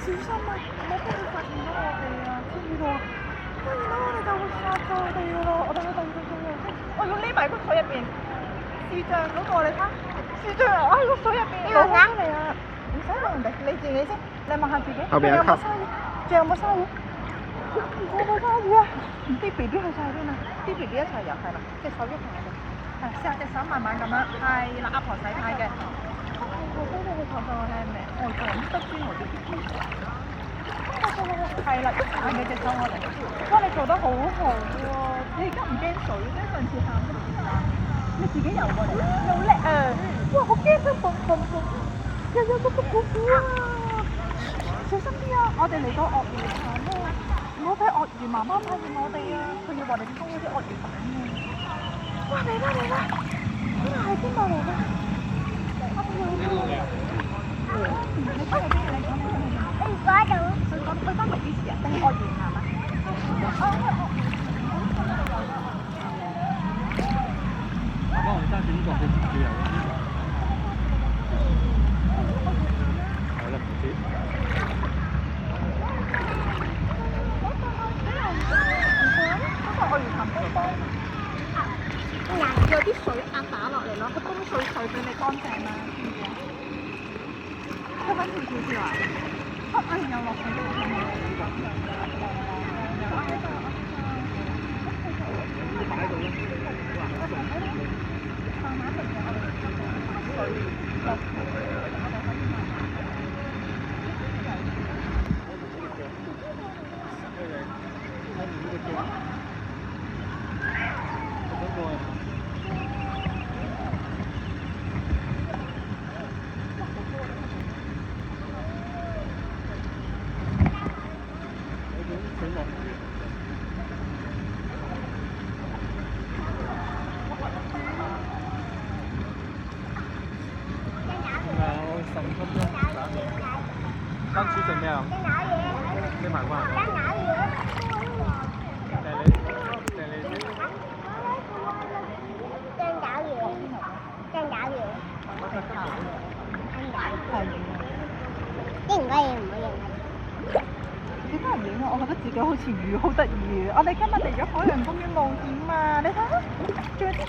小心啊！唔好俾佢發現到我哋啊！知唔知道啊？發現到我哋就會殺咗我哋噶咯！我哋去第二個水域先，我要匿埋個水入邊。視像嗰個你睇，視像啊！喺個水入邊攞翻出嚟啊！唔使問人哋，你自己先，你問下自己，仲有冇鯊魚？仲有冇鯊魚？有冇鯊魚啊？啲 B B 去晒邊啊？啲 B B 一齊游係啦，隻手喐下嘅，係試下隻手慢慢咁樣，係啦，阿婆洗牌嘅。我都會坐上我靚命，外國人得專我啲 B B。係啦，喐下嘅隻手我哋，哇！你做得好好喎，你而家唔驚水咩？上次喊嗰時話，你自己游過嚟，你好叻啊！哇！好驚啊！蹦蹦蹦，又有個瀑布啊！小心啲啊！我哋嚟到鱷魚潭啊！唔好俾鱷魚媽媽發現我哋啊！佢要話你封嗰啲鱷魚蛋啊！哇！嚟啦嚟啦！呢個係邊度嚟㗎？你講邊？你講。去翻嚟幾時啊？定係鱷魚潭啊？幫我揸點過去自由啊！係啦，唔知。嗰個鱷魚潭東方有啲水壓打落嚟咯，佢東水俾你乾淨啦，知唔知啊？佢揾條條條啊！又落水咗番薯食咩啊？你買過啊？應唔該嘢唔好認。點解唔影啊？我覺得自己好似魚，好得意。我哋今日嚟咗海洋公園冒險啊！你睇下，仲有啲